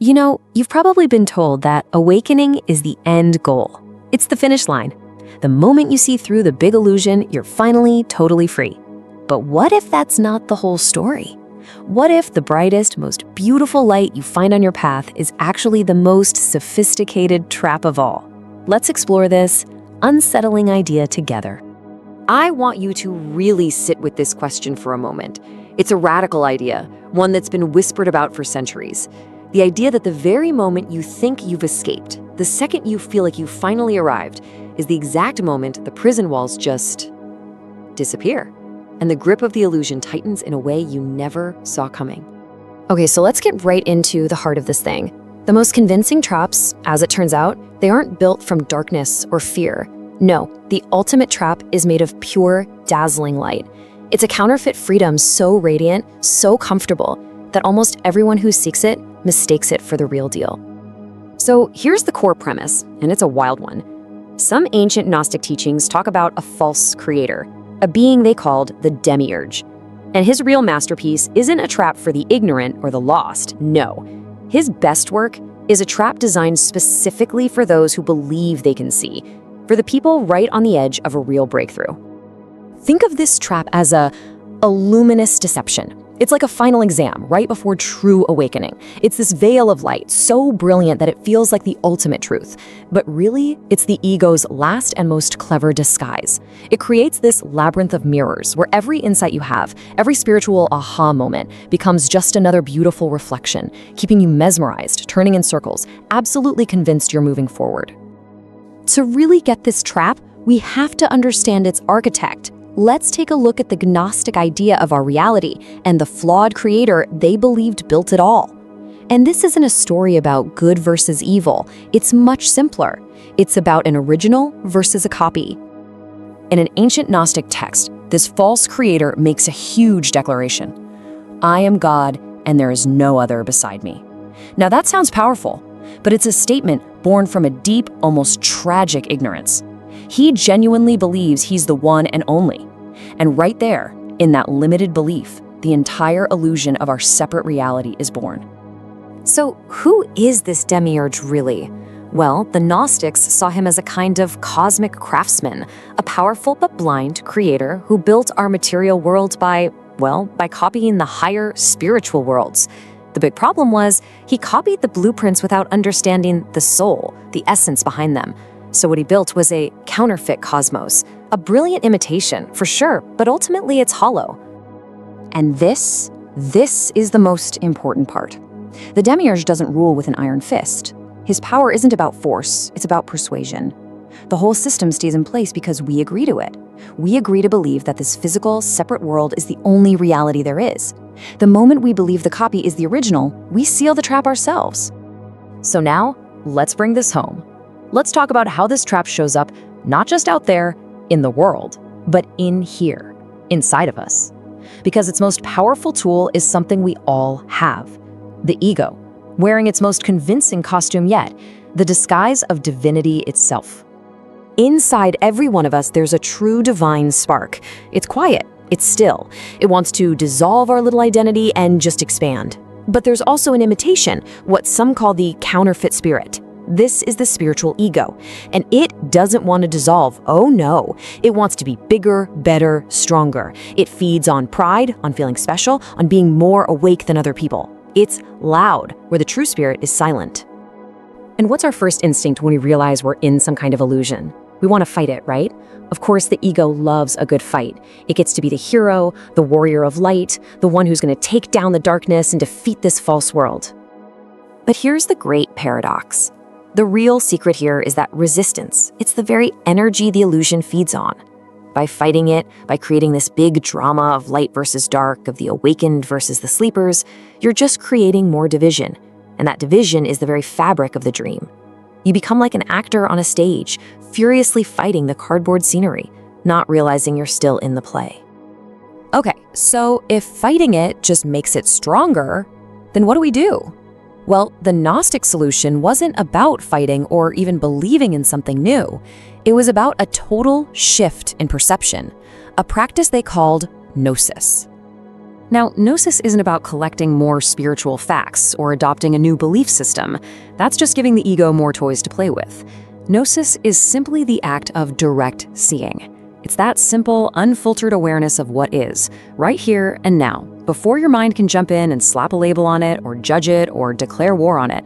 You know, you've probably been told that awakening is the end goal. It's the finish line. The moment you see through the big illusion, you're finally totally free. But what if that's not the whole story? What if the brightest, most beautiful light you find on your path is actually the most sophisticated trap of all? Let's explore this unsettling idea together. I want you to really sit with this question for a moment. It's a radical idea, one that's been whispered about for centuries. The idea that the very moment you think you've escaped, the second you feel like you finally arrived, is the exact moment the prison walls just disappear, and the grip of the illusion tightens in a way you never saw coming. Okay, so let's get right into the heart of this thing. The most convincing traps, as it turns out, they aren't built from darkness or fear. No, the ultimate trap is made of pure, dazzling light. It's a counterfeit freedom so radiant, so comfortable, that almost everyone who seeks it mistakes it for the real deal. So here's the core premise, and it's a wild one. Some ancient Gnostic teachings talk about a false creator, a being they called the Demiurge. And his real masterpiece isn't a trap for the ignorant or the lost, no. His best work is a trap designed specifically for those who believe they can see, for the people right on the edge of a real breakthrough. Think of this trap as a luminous deception. It's like a final exam right before true awakening. It's this veil of light, so brilliant that it feels like the ultimate truth. But really, it's the ego's last and most clever disguise. It creates this labyrinth of mirrors where every insight you have, every spiritual aha moment, becomes just another beautiful reflection, keeping you mesmerized, turning in circles, absolutely convinced you're moving forward. To really get this trap, we have to understand its architect. Let's take a look at the Gnostic idea of our reality and the flawed creator they believed built it all. And this isn't a story about good versus evil. It's much simpler. It's about an original versus a copy. In an ancient Gnostic text, this false creator makes a huge declaration. I am God, and there is no other beside me. Now that sounds powerful, but it's a statement born from a deep, almost tragic ignorance. He genuinely believes he's the one and only. And right there, in that limited belief, the entire illusion of our separate reality is born. So who is this Demiurge really? Well, the Gnostics saw him as a kind of cosmic craftsman, a powerful but blind creator who built our material world by copying the higher spiritual worlds. The big problem was he copied the blueprints without understanding the soul, the essence behind them. So what he built was a counterfeit cosmos, a brilliant imitation, for sure, but ultimately it's hollow. And this is the most important part. The Demiurge doesn't rule with an iron fist. His power isn't about force, it's about persuasion. The whole system stays in place because we agree to it. We agree to believe that this physical, separate world is the only reality there is. The moment we believe the copy is the original, we seal the trap ourselves. So now, let's bring this home. Let's talk about how this trap shows up, not just out there, in the world, but in here, inside of us. Because its most powerful tool is something we all have, the ego, wearing its most convincing costume yet, the disguise of divinity itself. Inside every one of us, there's a true divine spark. It's quiet, it's still. It wants to dissolve our little identity and just expand. But there's also an imitation, what some call the counterfeit spirit. This is the spiritual ego, and it doesn't want to dissolve. Oh no, it wants to be bigger, better, stronger. It feeds on pride, on feeling special, on being more awake than other people. It's loud, where the true spirit is silent. And what's our first instinct when we realize we're in some kind of illusion? We want to fight it, right? Of course, the ego loves a good fight. It gets to be the hero, the warrior of light, the one who's going to take down the darkness and defeat this false world. But here's the great paradox. The real secret here is that resistance. It's the very energy the illusion feeds on. By fighting it, by creating this big drama of light versus dark, of the awakened versus the sleepers, you're just creating more division. And that division is the very fabric of the dream. You become like an actor on a stage, furiously fighting the cardboard scenery, not realizing you're still in the play. Okay, so if fighting it just makes it stronger, then what do we do? Well, the Gnostic solution wasn't about fighting or even believing in something new. It was about a total shift in perception, a practice they called gnosis. Now, Gnosis isn't about collecting more spiritual facts or adopting a new belief system. That's just giving the ego more toys to play with. Gnosis is simply the act of direct seeing. It's that simple, unfiltered awareness of what is, right here and now, before your mind can jump in and slap a label on it or judge it or declare war on it.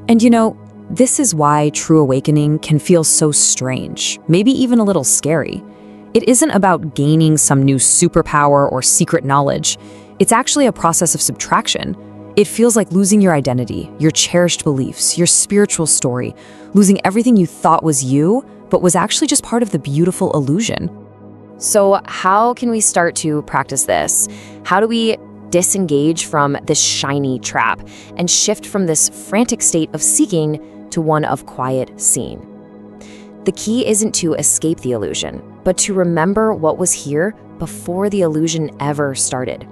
And this is why true awakening can feel so strange, maybe even a little scary. It isn't about gaining some new superpower or secret knowledge. It's actually a process of subtraction. It feels like losing your identity, your cherished beliefs, your spiritual story, losing everything you thought was you, but was actually just part of the beautiful illusion. So how can we start to practice this? How do we disengage from this shiny trap and shift from this frantic state of seeking to one of quiet seeing? The key isn't to escape the illusion, but to remember what was here before the illusion ever started.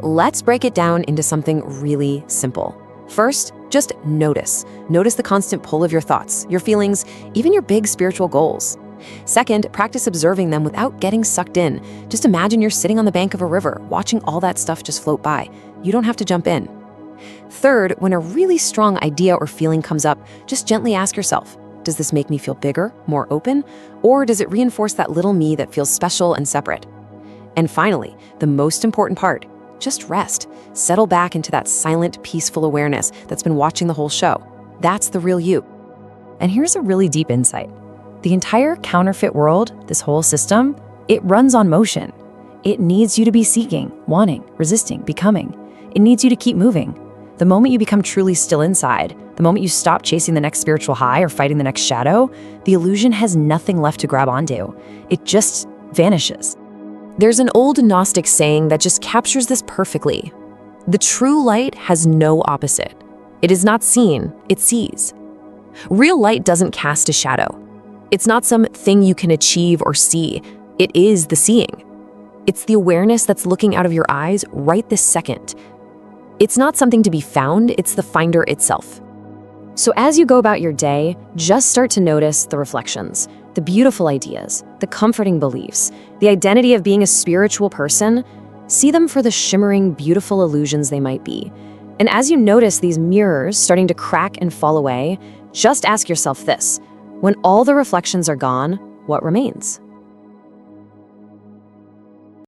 Let's break it down into something really simple. First, just notice. Notice the constant pull of your thoughts, your feelings, even your big spiritual goals. Second, practice observing them without getting sucked in. Just imagine you're sitting on the bank of a river, watching all that stuff just float by. You don't have to jump in. Third, when a really strong idea or feeling comes up, just gently ask yourself, does this make me feel bigger, more open, or does it reinforce that little me that feels special and separate? And finally, the most important part, just rest. Settle back into that silent, peaceful awareness that's been watching the whole show. That's the real you. And here's a really deep insight. The entire counterfeit world, this whole system, it runs on motion. It needs you to be seeking, wanting, resisting, becoming. It needs you to keep moving. The moment you become truly still inside, the moment you stop chasing the next spiritual high or fighting the next shadow, the illusion has nothing left to grab onto. It just vanishes. There's an old Gnostic saying that just captures this perfectly. The true light has no opposite. It is not seen, it sees. Real light doesn't cast a shadow. It's not some thing you can achieve or see. It is the seeing. It's the awareness that's looking out of your eyes right this second. It's not something to be found, it's the finder itself. So as you go about your day, just start to notice the reflections, the beautiful ideas, the comforting beliefs, the identity of being a spiritual person. See them for the shimmering, beautiful illusions they might be. And as you notice these mirrors starting to crack and fall away, just ask yourself this: when all the reflections are gone, what remains?